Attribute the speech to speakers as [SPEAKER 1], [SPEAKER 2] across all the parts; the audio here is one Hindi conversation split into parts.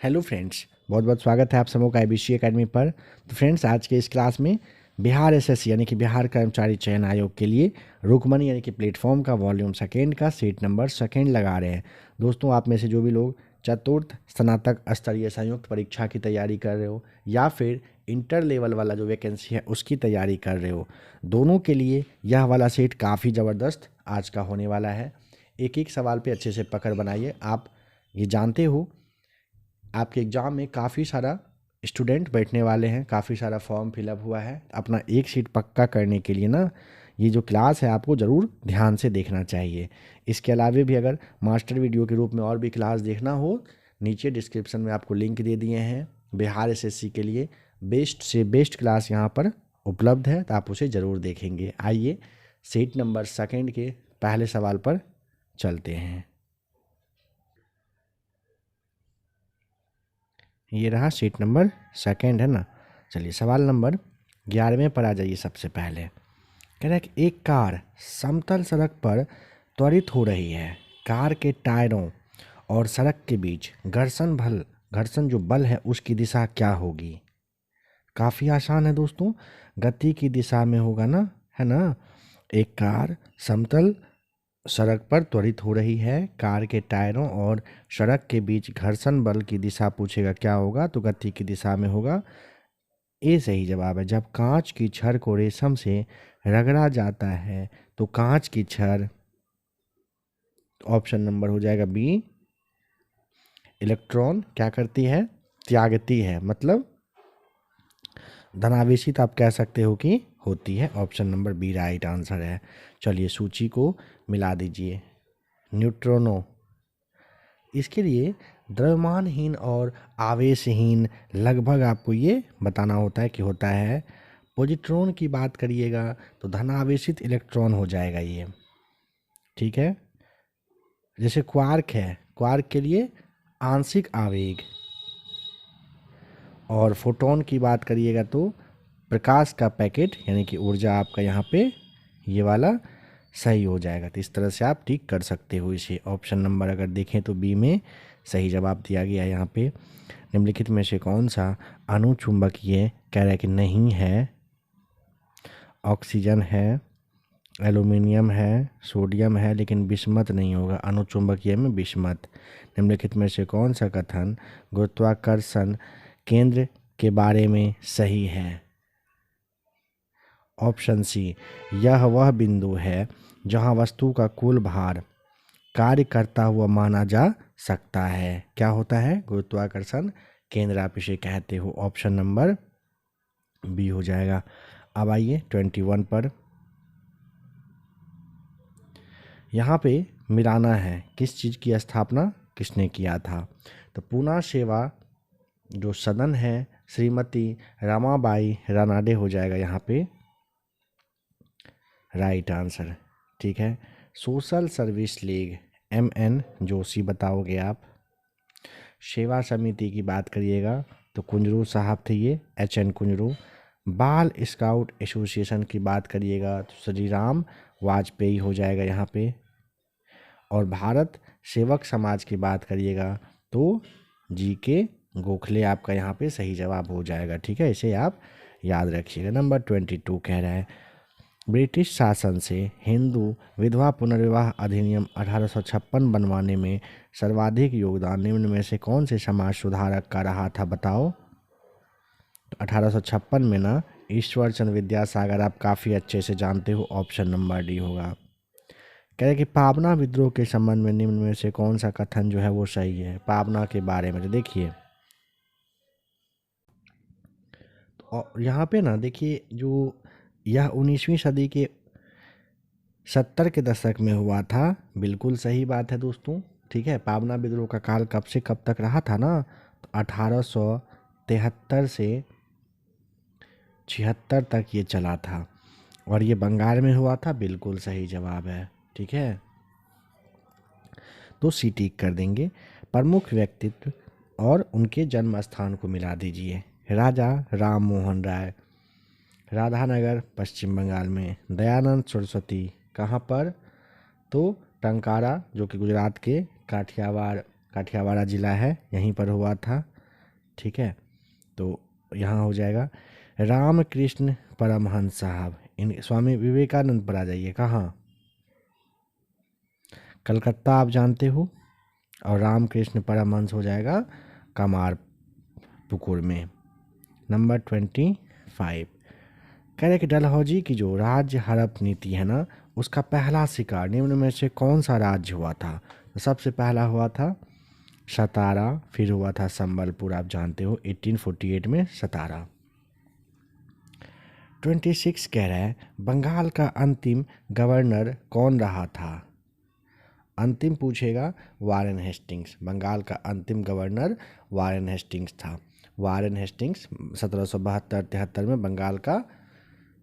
[SPEAKER 1] हेलो फ्रेंड्स, बहुत बहुत स्वागत है आप सबों का आईबीसी एकेडमी पर। तो फ्रेंड्स, आज के इस क्लास में बिहार एसएससी यानी कि बिहार कर्मचारी चयन आयोग के लिए रुकमनी यानी कि प्लेटफॉर्म का वॉल्यूम सेकेंड का सीट नंबर सेकेंड लगा रहे हैं। दोस्तों, आप में से जो भी लोग चतुर्थ स्नातक स्तरीय संयुक्त परीक्षा की तैयारी कर रहे हो या फिर इंटर लेवल वाला जो वैकेंसी है उसकी तैयारी कर रहे हो, दोनों के लिए यह वाला सेट काफ़ी ज़बरदस्त आज का होने वाला है। एक एक सवाल पे अच्छे से पकड़ बनाइए। आप ये जानते हो आपके एग्ज़ाम में काफ़ी सारा स्टूडेंट बैठने वाले हैं, काफ़ी सारा फॉर्म फिलअप हुआ है। अपना एक सीट पक्का करने के लिए ना ये जो क्लास है आपको ज़रूर ध्यान से देखना चाहिए। इसके अलावे भी अगर मास्टर वीडियो के रूप में और भी क्लास देखना हो, नीचे डिस्क्रिप्शन में आपको लिंक दे दिए हैं। बिहार एसएससी के लिए बेस्ट से बेस्ट क्लास यहाँ पर उपलब्ध है, तो आप उसे ज़रूर देखेंगे। आइए सीट नंबर सेकेंड के पहले सवाल पर चलते हैं। ये रहा सीट नंबर सेकेंड, है ना। चलिए सवाल नंबर 11वें पर आ जाइए। सबसे पहले कह रहा है कि एक कार समतल सड़क पर त्वरित हो रही है। कार के टायरों और सड़क के बीच घर्षण जो बल है उसकी दिशा क्या होगी। काफ़ी आसान है दोस्तों, गति की दिशा में होगा ना, है ना। एक कार समतल सड़क पर त्वरित हो रही है, कार के टायरों और सड़क के बीच घर्षण बल की दिशा पूछेगा क्या होगा, तो गति की दिशा में होगा। ए सही जवाब है। जब कांच की छड़ को रेशम से रगड़ा जाता है तो कांच की छड़, ऑप्शन नंबर हो जाएगा बी, इलेक्ट्रॉन क्या करती है, त्यागती है। मतलब धनावेशित आप कह सकते हो कि होती है। Option number B right answer है। चलिए सूची को मिला दीजिए। न्यूट्रॉनो, इसके लिए द्रव्यमानहीन और आवेशहीन लगभग आपको ये बताना होता है कि होता है। पॉजिट्रॉन की बात करिएगा तो धनावेशित इलेक्ट्रॉन हो जाएगा ये, ठीक है। जैसे क्वार्क है, क्वार्क के लिए आंशिक आवेग। और फोटोन की बात करिएगा तो प्रकाश का पैकेट यानी कि ऊर्जा आपका यहाँ पे ये वाला सही हो जाएगा। तो इस तरह से आप ठीक कर सकते हो इसे। ऑप्शन नंबर अगर देखें तो बी में सही जवाब दिया गया है। यहाँ पे निम्नलिखित में से कौन सा अनुचुंबकीय, कह रहा है कि नहीं है। ऑक्सीजन है, एल्यूमिनियम है, सोडियम है, लेकिन बिस्मत नहीं होगा। अनुचुंबकीय में बिस्मत। निम्नलिखित में से कौन सा कथन गुरुत्वाकर्षण केंद्र के बारे में सही है। ऑप्शन सी, यह वह बिंदु है जहां वस्तु का कुल भार कार्य करता हुआ माना जा सकता है। क्या होता है, गुरुत्वाकर्षण केंद्र आप इसे कहते हो। ऑप्शन नंबर बी हो जाएगा। अब आइए 21 पर। यहाँ पे मिलाना है किस चीज़ की स्थापना किसने किया था। तो पूना सेवा जो सदन है श्रीमती रमाबाई रानाडे हो जाएगा यहाँ पे राइट आंसर, ठीक है। Social service league MN Joshi बताओगे आप। सेवा समिति की बात करिएगा तो कुंजरू साहब थे ये, HN कुंजरू। बाल स्काउट एसोसिएशन की बात करिएगा तो श्री राम वाजपेयी हो जाएगा यहाँ पे। और भारत सेवक समाज की बात करिएगा तो GK गोखले आपका यहाँ पे सही जवाब हो जाएगा, ठीक है। इसे आप याद रखिएगा। नंबर 22 कह रहा है ब्रिटिश शासन से हिंदू विधवा पुनर्विवाह अधिनियम 1856 बनवाने में सर्वाधिक योगदान निम्न में से कौन से समाज सुधारक का रहा था, बताओ। तो 1856 में ना ईश्वर चंद्र विद्यासागर आप काफ़ी अच्छे से जानते हो। ऑप्शन नंबर डी होगा। कह रहे कि पाबना विद्रोह के संबंध में निम्न में से कौन सा कथन जो है वो सही है। पाबना के बारे में तो देखिए, और यहाँ पे ना देखिए, जो यह 19वीं सदी के 70 के दशक में हुआ था, बिल्कुल सही बात है दोस्तों, ठीक है। पाबना विद्रोह का काल कब से कब तक रहा था ना, तो 1873 से 76 तक ये चला था और ये बंगाल में हुआ था। बिल्कुल सही जवाब है, ठीक है। तो सी टिक कर देंगे। प्रमुख व्यक्तित्व और उनके जन्म स्थान को मिला दीजिए। राजा राम मोहन राय, राधानगर पश्चिम बंगाल में। दयानंद सरस्वती कहाँ पर, तो टंकारा जो कि गुजरात के काठियावाड़ काठियावाड़ जिला है, यहीं पर हुआ था। ठीक है, तो यहाँ हो जाएगा। रामकृष्ण परमहंस साहब, इन स्वामी विवेकानंद पर आ जाइए, कहाँ? कलकत्ता आप जानते हो। और रामकृष्ण परमहंस हो जाएगा कमारपुकुर में। नंबर 25 कह रहे कि डलहौजी की जो राज्य हड़प नीति है ना, उसका पहला शिकार निम्न में से कौन सा राज्य हुआ था? तो सबसे पहला हुआ था सतारा, फिर हुआ था संबलपुर, आप जानते हो 1848 में सतारा। 26 कह रहा है बंगाल का अंतिम गवर्नर कौन रहा था? अंतिम पूछेगा, वारेन हेस्टिंग्स। बंगाल का अंतिम गवर्नर वारेन हेस्टिंग्स था। वारेन हेस्टिंग्स 1772-73 में बंगाल का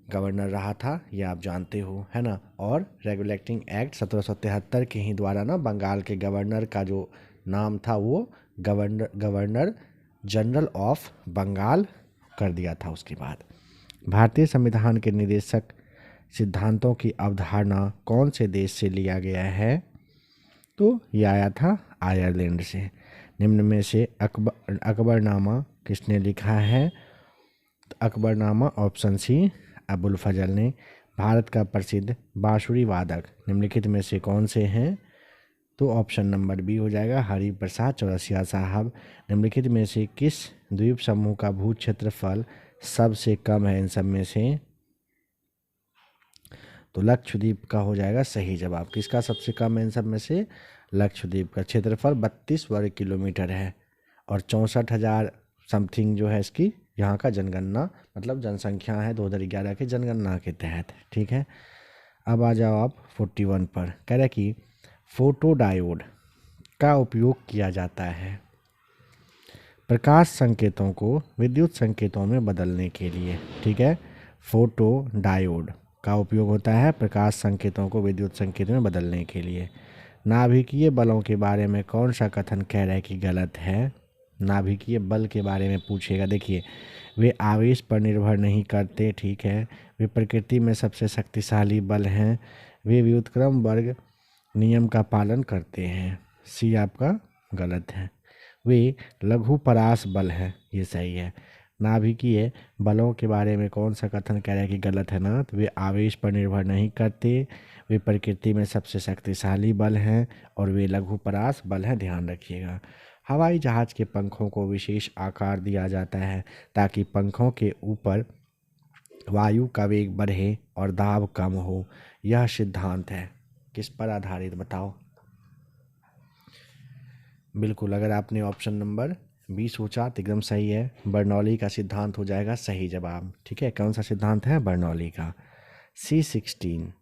[SPEAKER 1] गवर्नर रहा था, ये आप जानते हो, है ना। और रेगुलेटिंग एक्ट 1773 के ही द्वारा ना बंगाल के गवर्नर का जो नाम था वो गवर्नर जनरल ऑफ बंगाल कर दिया था उसके बाद। भारतीय संविधान के निर्देशक सिद्धांतों की अवधारणा कौन से देश से लिया गया है? तो ये आया था आयरलैंड से। निम्न में से अकबरनामा किसने लिखा है? तो अकबरनामा ऑप्शन सी अबुल फजल ने। भारत का प्रसिद्ध बांसुरी वादक निम्नलिखित में से कौन से हैं? तो ऑप्शन नंबर बी हो जाएगा हरिप्रसाद चौरसिया साहब। निम्नलिखित में से किस द्वीप समूह का भू क्षेत्रफल सबसे कम है इन सब में से? तो लक्षद्वीप का हो जाएगा सही जवाब। किसका सबसे कम है इन सब में से? लक्षद्वीप का। क्षेत्रफल 32 वर्ग किलोमीटर है और 64,000 समथिंग जो है इसकी यहाँ का जनगणना मतलब जनसंख्या है 2011 के जनगणना के तहत। ठीक है, अब आ जाओ आप 41 पर। कह रहा है कि फोटोडायोड का उपयोग किया जाता है प्रकाश संकेतों को विद्युत संकेतों में बदलने के लिए। ठीक है, फोटोडायोड का उपयोग होता है प्रकाश संकेतों को विद्युत संकेतों में बदलने के लिए। नाभिकीय बलों के बारे में कौन सा कथन कह रहा है कि गलत है? नाभिकीय बल के बारे में पूछेगा। देखिए, वे आवेश पर निर्भर नहीं करते। ठीक है, वे प्रकृति में सबसे शक्तिशाली बल हैं। वे व्युत्क्रम वर्ग नियम का पालन करते हैं। सी आपका गलत है। वे लघु परास बल है, ये सही है। नाभिकीय बलों के बारे में कौन सा कथन कह रहा है कि गलत है ना? तो वे आवेश पर निर्भर नहीं करते, वे प्रकृति में सबसे शक्तिशाली बल हैं और वे लघु परास बल हैं, ध्यान रखिएगा। हवाई जहाज के पंखों को विशेष आकार दिया जाता है ताकि पंखों के ऊपर वायु का वेग बढ़े और दाब कम हो। यह सिद्धांत है किस पर आधारित बताओ? बिल्कुल, अगर आपने ऑप्शन नंबर बी सोचा तो एकदम सही है। बर्नौली का सिद्धांत हो जाएगा सही जवाब। ठीक है, कौन सा सिद्धांत है? बर्नौली का। C16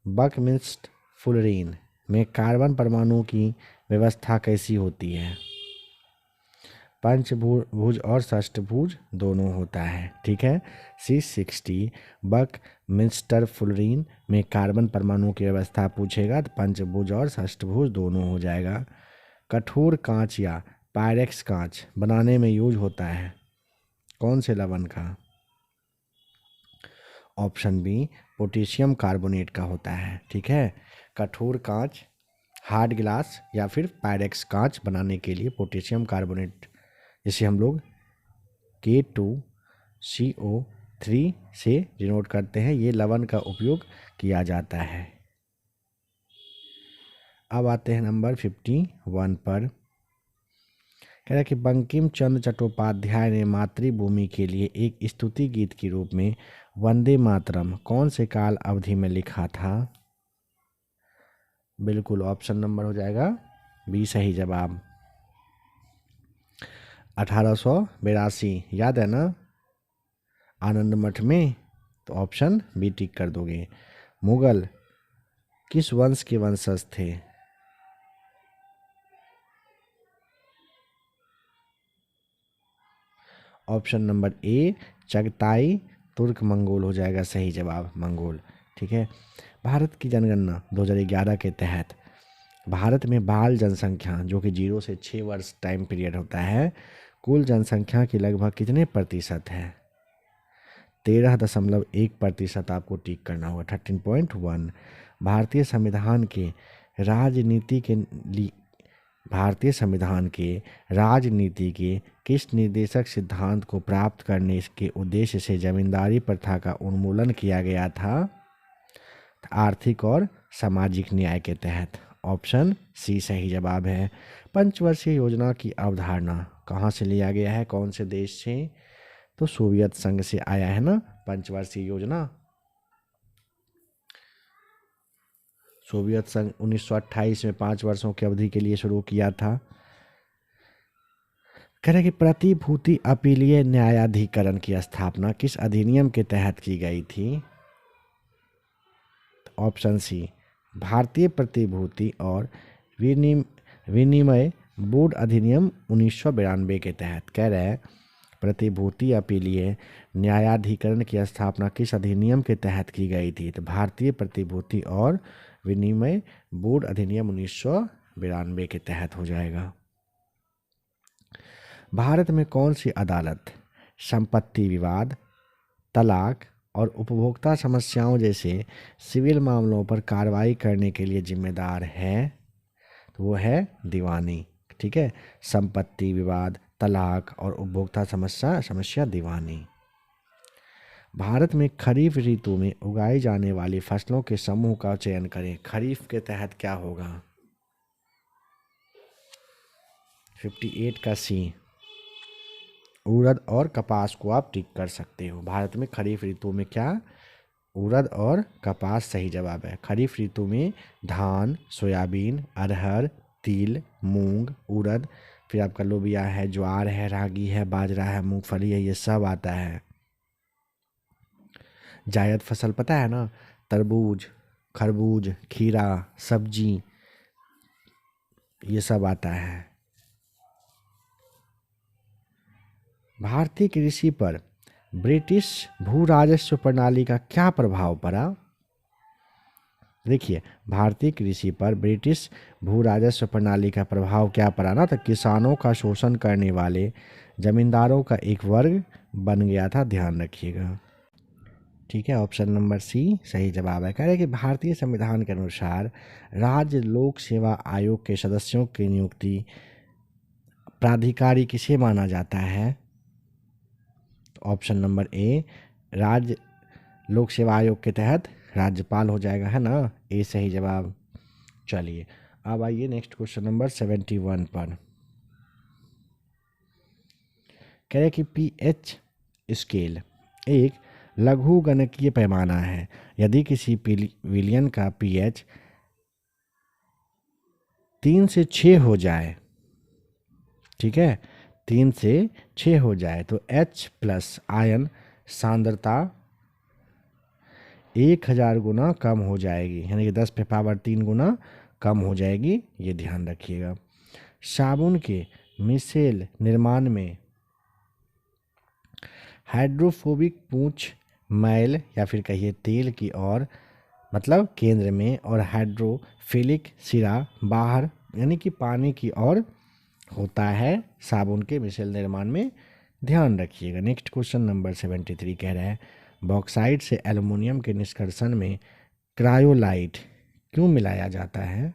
[SPEAKER 1] बकमिंस्टर फुलरीन में कार्बन परमाणु की व्यवस्था कैसी होती है? पंचभुज और षष्ठभुज दोनों होता है। ठीक है, C60 बकमिंस्टर फुलरीन में कार्बन परमाणु की व्यवस्था पूछेगा तो पंचभुज और षष्ठभुज दोनों हो जाएगा। कठोर कांच या पायरेक्स कांच बनाने में यूज होता है कौन से लवण का? ऑप्शन बी पोटेशियम कार्बोनेट का होता है। ठीक है, कठोर कांच हार्ड ग्लास या फिर पायरेक्स कांच बनाने के लिए पोटेशियम कार्बोनेट, जिसे हम लोग K2CO3 से डिनोट करते हैं, ये लवण का उपयोग किया जाता है। अब आते हैं नंबर 51 पर। कह रहा है कि बंकिम चंद्र चट्टोपाध्याय ने मातृभूमि के लिए एक स्तुति गीत के रूप में वंदे मातरम कौन से काल अवधि में लिखा था? बिल्कुल, ऑप्शन नंबर हो जाएगा बी सही जवाब। 1882, याद है ना, आनंद मठ में। तो ऑप्शन बी टिक कर दोगे। मुगल किस वंश के वंशज थे? ऑप्शन नंबर ए चगताई तुर्क मंगोल हो जाएगा सही जवाब, मंगोल। ठीक है, भारत की जनगणना 2011 के तहत भारत में बाल जनसंख्या जो कि 0 से 6 वर्ष टाइम पीरियड होता है, कुल जनसंख्या की लगभग कितने प्रतिशत है? 13.1% आपको टिक करना होगा, 13.1। भारतीय संविधान के राजनीति के लिए भारतीय संविधान के राजनीति के किस निर्देशक सिद्धांत को प्राप्त करने के उद्देश्य से जमींदारी प्रथा का उन्मूलन किया गया था? आर्थिक और सामाजिक न्याय के तहत। ऑप्शन सी सही जवाब है। पंचवर्षीय योजना की अवधारणा कहाँ से लिया गया है, कौन से देश से? तो सोवियत संघ से आया है ना पंचवर्षीय योजना। सोवियत संघ 1928 में 5 वर्षों की अवधि के लिए शुरू किया था। कह रहे कि प्रतिभूति अपीलीय न्यायाधिकरण की स्थापना किस अधिनियम के तहत की गई थी? ऑप्शन सी भारतीय प्रतिभूति और विनिमय बोर्ड अधिनियम 1992 के तहत। कह रहे हैं प्रतिभूति अपीलीय न्यायाधिकरण की स्थापना किस अधिनियम के तहत की गई थी? तो भारतीय प्रतिभूति और विनिमय बोर्ड अधिनियम 1992 के तहत हो जाएगा। भारत में कौन सी अदालत संपत्ति विवाद, तलाक और उपभोक्ता समस्याओं जैसे सिविल मामलों पर कार्रवाई करने के लिए जिम्मेदार है? तो वो है दीवानी। ठीक है, संपत्ति विवाद, तलाक और उपभोक्ता समस्या दीवानी। भारत में खरीफ ऋतु में उगाई जाने वाली फसलों के समूह का चयन करें। खरीफ के तहत क्या होगा? 58 का सी। उड़द और कपास को आप टिक कर सकते हो। भारत में खरीफ ऋतु में क्या? उड़द और कपास सही जवाब है। खरीफ ऋतु में धान, सोयाबीन, अरहर, तिल, मूंग, उड़द, फिर आपका लोबिया है, ज्वार है, रागी है, बाजरा है, मूंगफली है, ये सब आता है। जायद फसल पता है ना? तरबूज, खरबूज, खीरा, सब्जी, ये सब आता है। भारतीय कृषि पर ब्रिटिश भू राजस्व प्रणाली का क्या प्रभाव पड़ा? देखिए, भारतीय कृषि पर ब्रिटिश भू राजस्व प्रणाली का प्रभाव क्या पड़ा ना? तो किसानों का शोषण करने वाले जमींदारों का एक वर्ग बन गया था, ध्यान रखिएगा। ठीक है, ऑप्शन नंबर सी सही जवाब है। कह रहे कि भारतीय संविधान के अनुसार राज्य लोक सेवा आयोग के सदस्यों की नियुक्ति प्राधिकारी किसे माना जाता है? ऑप्शन नंबर ए राज्य लोक सेवा आयोग के तहत राज्यपाल हो जाएगा, है ना? ए सही जवाब। चलिए अब आइए नेक्स्ट क्वेश्चन नंबर 71 पर। कह रहे कि पीएच स्केल एक लघु गणकीय पैमाना है। यदि किसी विलयन का पीएच 3 से 6 हो जाए, ठीक है, 3 से 6 हो जाए तो H प्लस आयन सांद्रता 1000 गुना कम हो जाएगी, यानी कि 10 पे पावर 3 गुना कम हो जाएगी, ये ध्यान रखिएगा। साबुन के मिसेल निर्माण में हाइड्रोफोबिक पूंछ मैल या फिर कहिए तेल की ओर मतलब केंद्र में और हाइड्रोफिलिक सिरा बाहर यानी कि पानी की ओर होता है साबुन के मिसेल निर्माण में, ध्यान रखिएगा। नेक्स्ट क्वेश्चन नंबर 73 कह रहा है बॉक्साइट से एल्युमिनियम के निष्कर्षण में क्रायोलाइट क्यों मिलाया जाता है?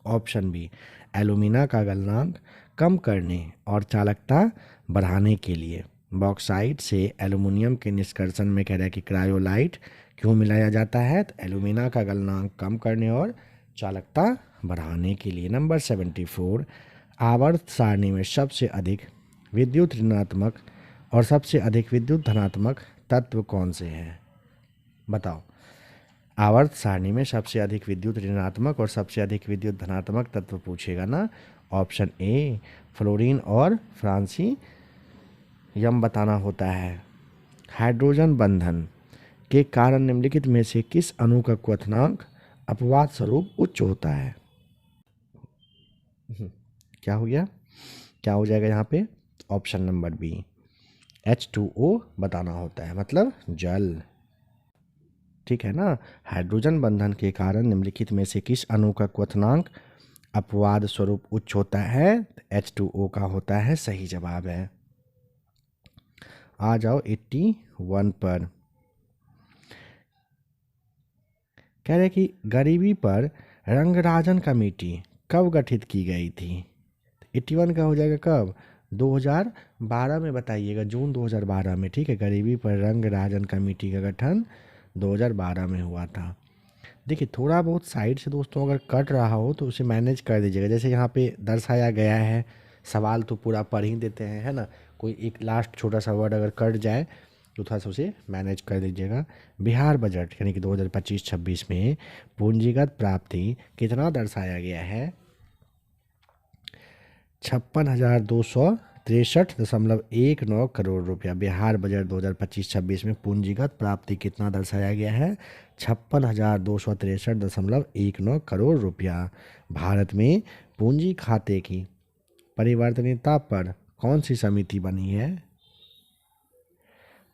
[SPEAKER 1] ऑप्शन बी एल्यूमिना का गलनांक कम करने और चालकता बढ़ाने के लिए। बॉक्साइट से एल्युमिनियम के निष्कर्षण में कह रहा है कि क्रायोलाइट क्यों मिलाया जाता है? तो एल्यूमिना का गलनांक कम करने और चालकता बढ़ाने के लिए। नंबर 74 आवर्त सारणी में सबसे अधिक विद्युत ऋणात्मक और सबसे अधिक विद्युत धनात्मक तत्व कौन से हैं? बताओ। आवर्त सारणी में सबसे अधिक विद्युत ऋणात्मक और सबसे अधिक विद्युत धनात्मक तत्व पूछेगा ना? ऑप्शन ए फ्लोरीन और फ्रांसीयम बताना होता है। हाइड्रोजन बंधन के कारण निम्नलिखित में से किस अणु का क्वथनांक अपवाद स्वरूप उच्च होता है? क्या हो गया, क्या हो जाएगा यहाँ पे? ऑप्शन नंबर बी H2O बताना होता है, मतलब जल। ठीक है ना? हाइड्रोजन बंधन के कारण निम्नलिखित में से किस अणु का क्वथनांक अपवाद स्वरूप उच्च होता है? H2O का होता है, सही जवाब है। आ जाओ 81 पर। कह रहे कि गरीबी पर रंगराजन कमेटी कब गठित की गई थी? 81 का हो जाएगा कब? 2012 में बताइएगा, जून 2012 में। ठीक है, गरीबी पर रंगराजन कमेटी का गठन 2012 में हुआ था। देखिए थोड़ा बहुत साइड से दोस्तों अगर कट रहा हो तो उसे मैनेज कर दीजिएगा। जैसे यहाँ पे दर्शाया गया है, सवाल तो पूरा पढ़ ही देते हैं, है ना। कोई एक लास्ट छोटा सा वर्ड अगर कट जाए तो थोड़ा सा उसे मैनेज कर दीजिएगा। बिहार बजट यानी कि 2025-26 में पूंजीगत प्राप्ति कितना दर्शाया गया है? 56,263.19 करोड़ रुपया। बिहार बजट 2025-26 में पूंजीगत प्राप्ति कितना दर्शाया गया है? 56,263.19 करोड़ रुपया। भारत में पूंजी खाते की परिवर्तनीयता पर कौन सी समिति बनी है?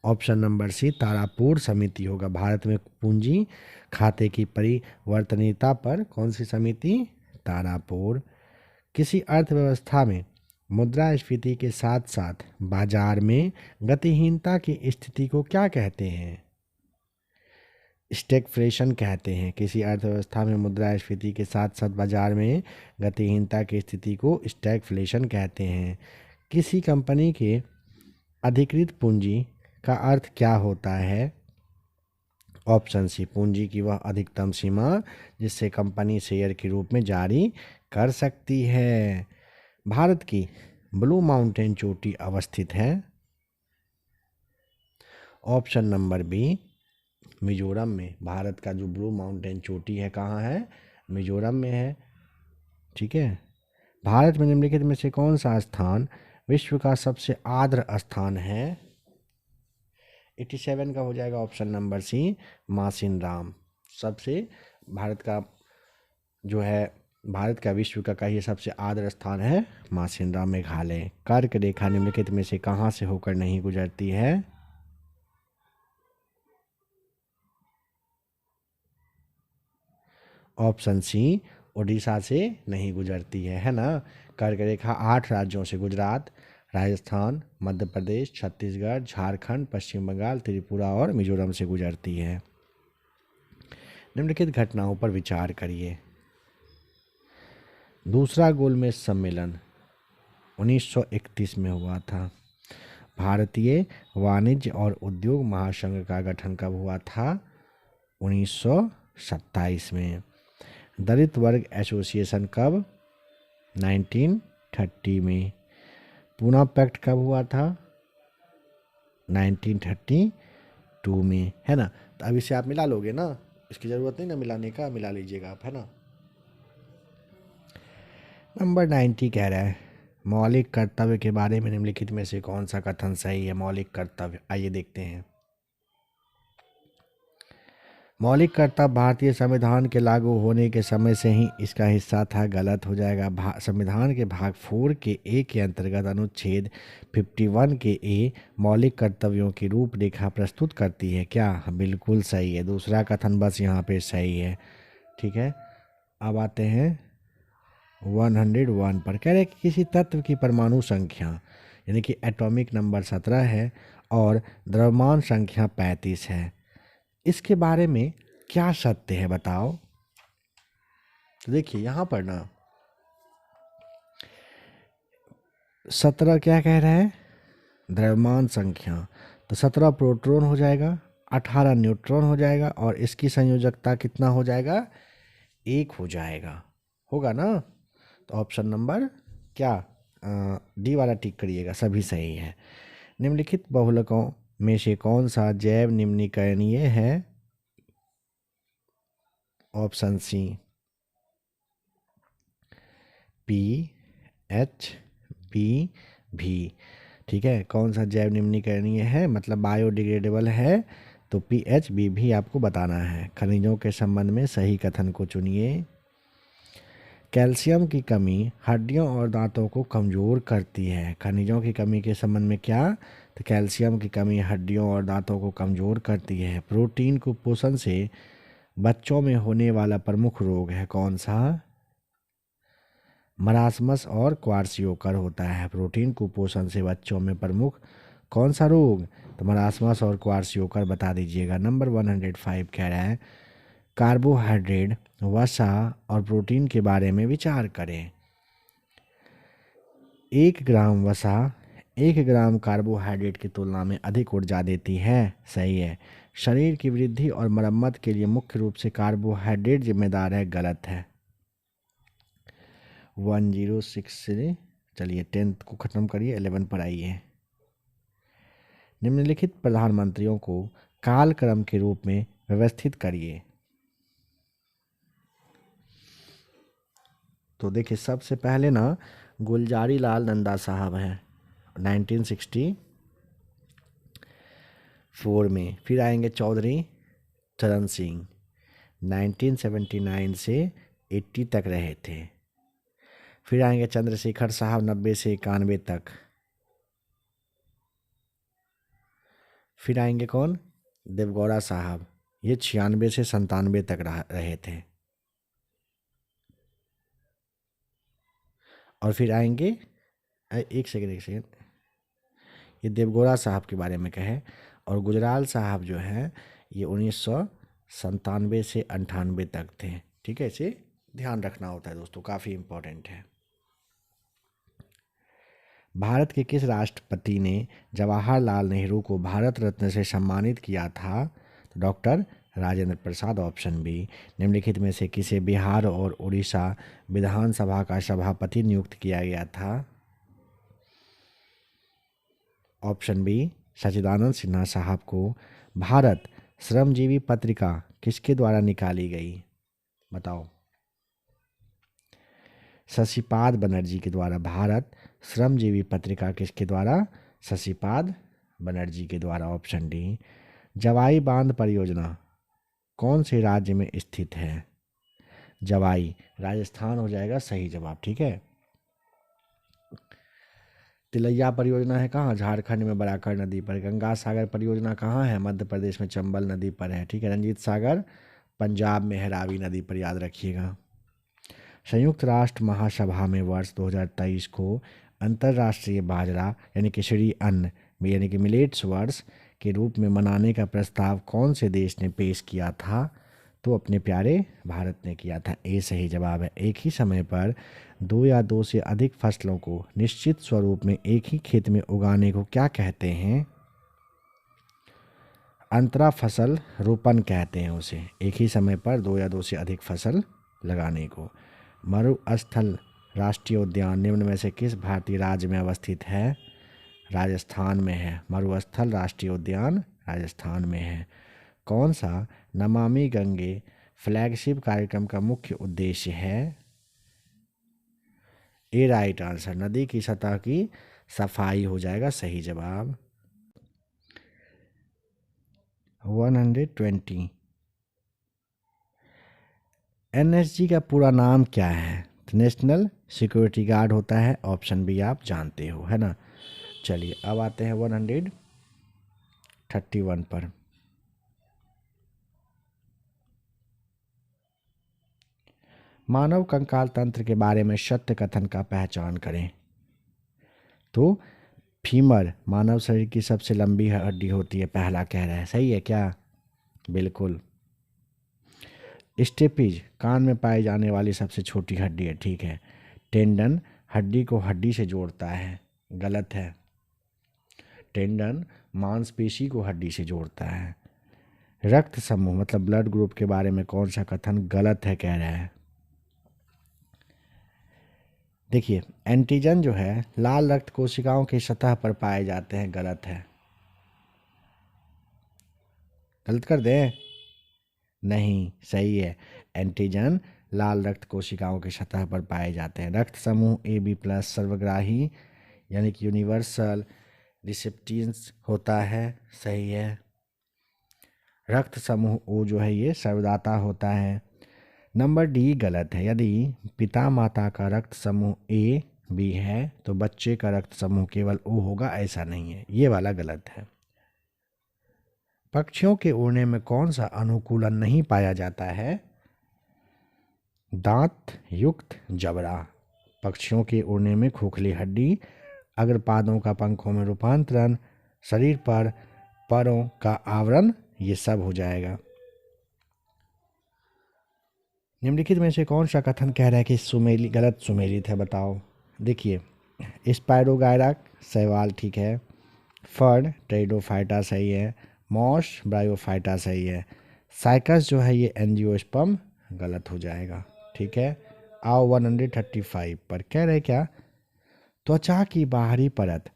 [SPEAKER 1] ऑप्शन नंबर सी तारापुर समिति होगा। भारत में पूंजी खाते की परिवर्तनीयता पर कौन सी समिति? तारापुर। किसी अर्थव्यवस्था में मुद्रास्फीति के साथ साथ बाजार में गतिहीनता की स्थिति को क्या कहते हैं? स्टैगफ्लेशन कहते हैं। किसी अर्थव्यवस्था में मुद्रास्फीति के साथ साथ बाजार में गतिहीनता की स्थिति को स्टैगफ्लेशन कहते हैं। किसी कंपनी के अधिकृत पूंजी का अर्थ क्या होता है? ऑप्शन सी पूंजी की वह अधिकतम सीमा जिससे कंपनी शेयर के रूप में जारी कर सकती है। भारत की ब्लू माउंटेन चोटी अवस्थित है? ऑप्शन नंबर बी मिजोरम में। भारत का जो ब्लू माउंटेन चोटी है कहाँ है? मिजोरम में है। ठीक है। भारत में निम्नलिखित में से कौन सा स्थान विश्व का सबसे आर्द्र स्थान है? 87 का हो जाएगा ऑप्शन नंबर सी मासिनराम। सबसे भारत का जो है, भारत का विश्व का कहिए सबसे आर्द्र स्थान है मासिनराम मेघालय। कर्क रेखा निम्नलिखित में से कहाँ से होकर नहीं गुजरती है? ऑप्शन सी उड़ीसा से नहीं गुजरती है ना। कर्क रेखा 8 राज्यों से, गुजरात, राजस्थान, मध्य प्रदेश, छत्तीसगढ़, झारखंड, पश्चिम बंगाल, त्रिपुरा और मिजोरम से गुजरती है। निम्नलिखित घटनाओं पर विचार करिए। दूसरा गोलमेज सम्मेलन 1931 में हुआ था। भारतीय वाणिज्य और उद्योग महासंघ का गठन कब हुआ था? 1927 में। दलित वर्ग एसोसिएशन कब? 1930 में। पूना पैक्ट कब हुआ था? 1932 में, है ना। तो अब इसे आप मिला लोगे ना, इसकी ज़रूरत नहीं ना मिलाने का, मिला लीजिएगा आप, है ना। नंबर 90 कह रहा है मौलिक कर्तव्य के बारे में निम्नलिखित में से कौन सा कथन सही है? मौलिक कर्तव्य, आइए देखते हैं। मौलिक कर्तव्य भारतीय संविधान के लागू होने के समय से ही इसका हिस्सा था। गलत हो जाएगा। संविधान के भाग 4 के ए के अंतर्गत अनुच्छेद 51 के ए मौलिक कर्तव्यों की रूपरेखा प्रस्तुत करती है। क्या? बिल्कुल सही है। दूसरा कथन बस यहाँ पे सही है। ठीक है, अब आते हैं 101 पर। कह रहे कि किसी तत्व की परमाणु संख्या यानी कि एटॉमिक नंबर 17 है और द्रव्यमान संख्या 35 है। इसके बारे में क्या सत्य है बताओ? तो देखिए यहाँ पर ना 17 क्या कह रहा है? द्रव्यमान संख्या। तो 17 प्रोटॉन हो जाएगा, 18 न्यूट्रॉन हो जाएगा और इसकी संयोजकता कितना हो जाएगा? 1 हो जाएगा। होगा ना। तो ऑप्शन नंबर क्या डी वाला टिक करिएगा, सभी सही है। निम्नलिखित बहुलकों में से कौन सा जैव निम्नीकरणीय है? Option C PHB। ठीक है, कौन सा जैव निम्नीकरणीय है मतलब बायोडिग्रेडेबल है? तो PHB भी आपको बताना है। खनिजों के संबंध में सही कथन को चुनिए। कैल्शियम की कमी हड्डियों और दांतों को कमज़ोर करती है। खनिजों की कमी के संबंध में क्या? तो कैल्शियम की कमी हड्डियों और दांतों को कमज़ोर करती है। प्रोटीन कुपोषण से बच्चों में होने वाला प्रमुख रोग है कौन सा? मरासमस और क्वार्सियोकर होता है। प्रोटीन कुपोषण से बच्चों में प्रमुख कौन सा रोग? तो मरासमस और क्वार्सियोकर बता दीजिएगा। नंबर 105 कह रहा है कार्बोहाइड्रेट, वसा और प्रोटीन के बारे में विचार करें। 1 ग्राम वसा 1 ग्राम कार्बोहाइड्रेट की तुलना में अधिक ऊर्जा देती है। सही है। शरीर की वृद्धि और मरम्मत के लिए मुख्य रूप से कार्बोहाइड्रेट जिम्मेदार है। गलत है। 106 से चलिए 10th को ख़त्म करिए, 11 पर आइए। निम्नलिखित प्रधानमंत्रियों को कालक्रम के रूप में व्यवस्थित करिए। तो देखिए, सबसे पहले ना गुलजारी लाल नंदा साहब हैं 1964 में। फिर आएंगे चौधरी चरण सिंह, 1979 से 80 तक रहे थे। फिर आएंगे चंद्रशेखर साहब, 90 से 91 तक। फिर आएंगे कौन? देवगौड़ा साहब, ये 96 से 97 तक रहे थे। और फिर आएंगे, एक सेकेंड, ये देवगौड़ा साहब के बारे में कहे। और गुजराल साहब जो है ये 1997 से 98 तक थे। ठीक है, इसे ध्यान रखना होता है दोस्तों, काफ़ी इम्पोर्टेंट है। भारत के किस राष्ट्रपति ने जवाहरलाल नेहरू को भारत रत्न से सम्मानित किया था? तो doctor Rajendra Prasad, option B. निम्नलिखित में से किसे बिहार और उड़ीसा विधानसभा का सभापति नियुक्त किया गया था? ऑप्शन बी, सच्चिदानंद सिन्हा साहब को। भारत श्रमजीवी पत्रिका किसके द्वारा निकाली गई? बताओ। शशिपाद बनर्जी के द्वारा। भारत श्रमजीवी पत्रिका किसके द्वारा? शशिपाद बनर्जी के द्वारा, ऑप्शन डी। जवाई बांध परियोजना कौन से राज्य में स्थित है? जवाई राजस्थान हो जाएगा सही जवाब। ठीक है। तिलैया परियोजना है कहाँ? झारखंड में बराकर नदी पर। गंगा सागर परियोजना कहाँ है? मध्य प्रदेश में चंबल नदी पर है। ठीक है। रंजीत सागर पंजाब में है, रावी नदी पर, याद रखिएगा। संयुक्त राष्ट्र महासभा में वर्ष 2023 को अंतर्राष्ट्रीय बाजरा यानी कि श्री अन्न यानी कि मिलेट्स वर्ष के रूप में मनाने का प्रस्ताव कौन से देश ने पेश किया था? तो अपने प्यारे भारत ने किया था। ए सही जवाब है। एक ही समय पर 2 या 2 से अधिक फसलों को निश्चित स्वरूप में एक ही खेत में उगाने को क्या कहते हैं? अंतरा फसल रोपण कहते हैं उसे। एक ही समय पर 2 या 2 से अधिक फसल लगाने को। मरुस्थल राष्ट्रीय उद्यान निम्न में से किस भारतीय राज्य में अवस्थित है? राजस्थान में है। मरुस्थल राष्ट्रीय उद्यान राजस्थान में है। कौन सा नमामि गंगे फ्लैगशिप कार्यक्रम का मुख्य उद्देश्य है? ए राइट आंसर, नदी की सतह की सफाई हो जाएगा सही जवाब। 120। एनएसजी का पूरा नाम क्या है? नेशनल सिक्योरिटी गार्ड होता है। ऑप्शन बी आप जानते हो, है ना। चलिए अब आते हैं 131 पर। मानव कंकाल तंत्र के बारे में सत्य कथन का पहचान करें। तो फीमर मानव शरीर की सबसे लंबी हड्डी होती है, पहला कह रहा है। सही है क्या? बिल्कुल। स्टेपीज कान में पाई जाने वाली सबसे छोटी हड्डी है। ठीक है। टेंडन हड्डी को हड्डी से जोड़ता है। गलत है। टेंडन मांसपेशी को हड्डी से जोड़ता है। रक्त समूह मतलब ब्लड ग्रुप के बारे में कौन सा कथन गलत है कह रहा है? देखिए, एंटीजन जो है लाल रक्त कोशिकाओं की सतह पर पाए जाते हैं। गलत है। गलत कर दें? नहीं, सही है। एंटीजन लाल रक्त कोशिकाओं की सतह पर पाए जाते हैं। रक्त समूह AB+ सर्वग्राही यानी कि यूनिवर्सल रिसेप्टेंस होता है। सही है। रक्त समूह O जो है ये सर्वदाता होता है। नंबर डी गलत है। यदि पिता माता का रक्त समूह AB है तो बच्चे का रक्त समूह केवल O होगा, ऐसा नहीं है। ये वाला गलत है। पक्षियों के उड़ने में कौन सा अनुकूलन नहीं पाया जाता है? दांत युक्त जबड़ा। पक्षियों के उड़ने में खोखली हड्डी, अग्रपादों का पंखों में रूपांतरण, शरीर पर परों का आवरण, ये सब हो जाएगा। निम्नलिखित में से कौन सा कथन कह रहा है कि सुमेली गलत सुमेलित है, बताओ। देखिए, स्पायरोगायरा शैवाल ठीक है, फर्ड टेरिडोफाइटा सही है, मॉस ब्रायोफाइटा सही है, साइकस जो है ये एंजियोस्पर्म गलत हो जाएगा। ठीक है, आओ 135 पर कह रहे क्या, त्वचा की बाहरी परत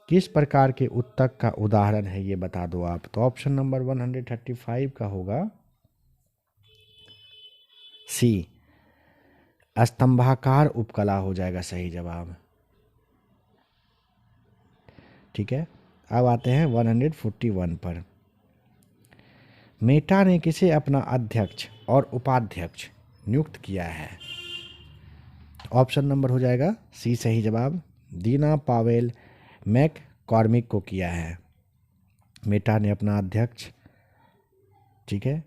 [SPEAKER 1] किस प्रकार के उत्तक का उदाहरण है ये बता दो आप। तो ऑप्शन नंबर 135 का होगा सी, स्तंभाकार उपकला हो जाएगा सही जवाब। ठीक है, अब आते हैं 141 पर। मेटा ने किसे अपना अध्यक्ष और उपाध्यक्ष नियुक्त किया है। ऑप्शन नंबर हो जाएगा सी सही जवाब, दीना पावेल मैक कॉर्मिक को किया है मेटा ने अपना अध्यक्ष। ठीक है,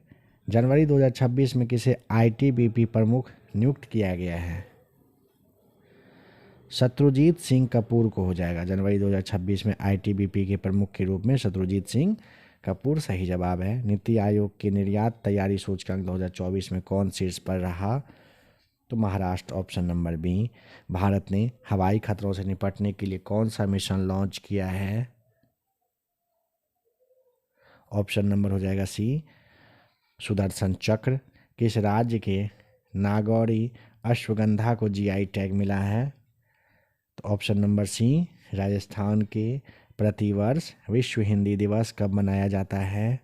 [SPEAKER 1] जनवरी 2026 में किसे आईटीबीपी प्रमुख नियुक्त किया गया है। शत्रुजीत सिंह कपूर को हो जाएगा जनवरी 2026 में आईटीबीपी के प्रमुख के रूप में शत्रुजीत सिंह कपूर सही जवाब है। नीति आयोग के निर्यात तैयारी सूचकांक 2024 में कौन शीर्ष पर रहा। तो Maharashtra option number B. Bharat ने हवाई खतरों से निपटने के लिए कौन सा मिशन लॉन्च किया है। ऑप्शन नंबर हो जाएगा सी, सुदर्शन चक्र। किस राज्य के नागौरी अश्वगंधा को जीआई टैग मिला है। तो ऑप्शन नंबर सी, राजस्थान के। प्रतिवर्ष विश्व हिंदी दिवस कब मनाया जाता है।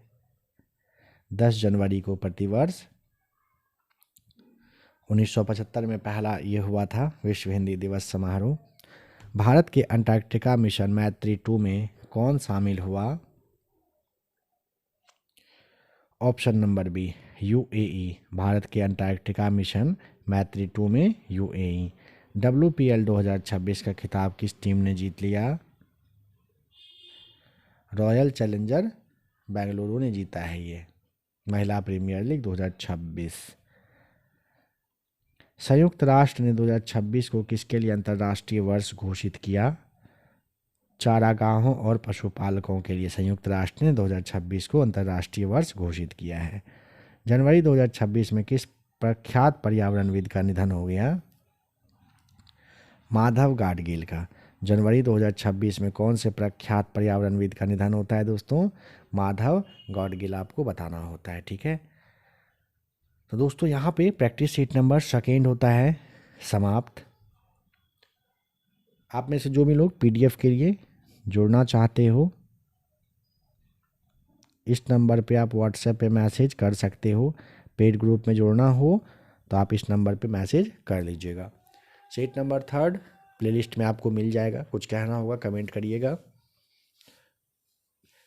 [SPEAKER 1] 10 जनवरी को प्रतिवर्ष। 1975 में पहला ये हुआ था विश्व हिंदी दिवस समारोह। भारत के अंटार्कटिका मिशन मैत्री 2 में कौन शामिल हुआ। Option number B, UAE. Bharat के अंटार्कटिका मिशन मैत्री 2 में यूएई। WPL 2026 का खिताब किस टीम ने जीत लिया। रॉयल चैलेंजर बेंगलुरु ने जीता है ये महिला प्रीमियर लीग 2026। संयुक्त राष्ट्र ने 2026 को किसके लिए अंतर्राष्ट्रीय वर्ष घोषित किया। चारागाहों और पशुपालकों के लिए संयुक्त राष्ट्र ने 2026 को अंतर्राष्ट्रीय वर्ष घोषित किया है। जनवरी 2026 में किस प्रख्यात पर्यावरणविद का निधन हो गया। माधव गाडगिल का। जनवरी 2026 में कौन से प्रख्यात पर्यावरणविद का निधन होता है दोस्तों। माधव गाडगिल आपको बताना होता है। ठीक है, तो दोस्तों यहाँ पे प्रैक्टिस शीट नंबर सेकेंड होता है समाप्त। आप में से जो भी लोग पीडीएफ के लिए जुड़ना चाहते हो इस नंबर पे आप व्हाट्सएप पे मैसेज कर सकते हो। पेड ग्रुप में जुड़ना हो तो आप इस नंबर पे मैसेज कर लीजिएगा। शीट नंबर 3 प्लेलिस्ट में आपको मिल जाएगा। कुछ कहना होगा कमेंट करिएगा।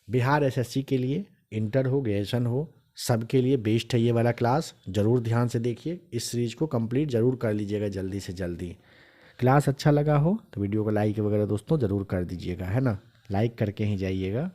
[SPEAKER 1] बिहार एसएससी के लिए इंटर हो ग्रेजुएशन हो सबके लिए बेस्ट है ये वाला क्लास। ज़रूर ध्यान से देखिए, इस सीरीज को कंप्लीट ज़रूर कर लीजिएगा जल्दी से जल्दी। क्लास अच्छा लगा हो तो वीडियो को लाइक वगैरह दोस्तों ज़रूर कर दीजिएगा, है ना। लाइक करके ही जाइएगा।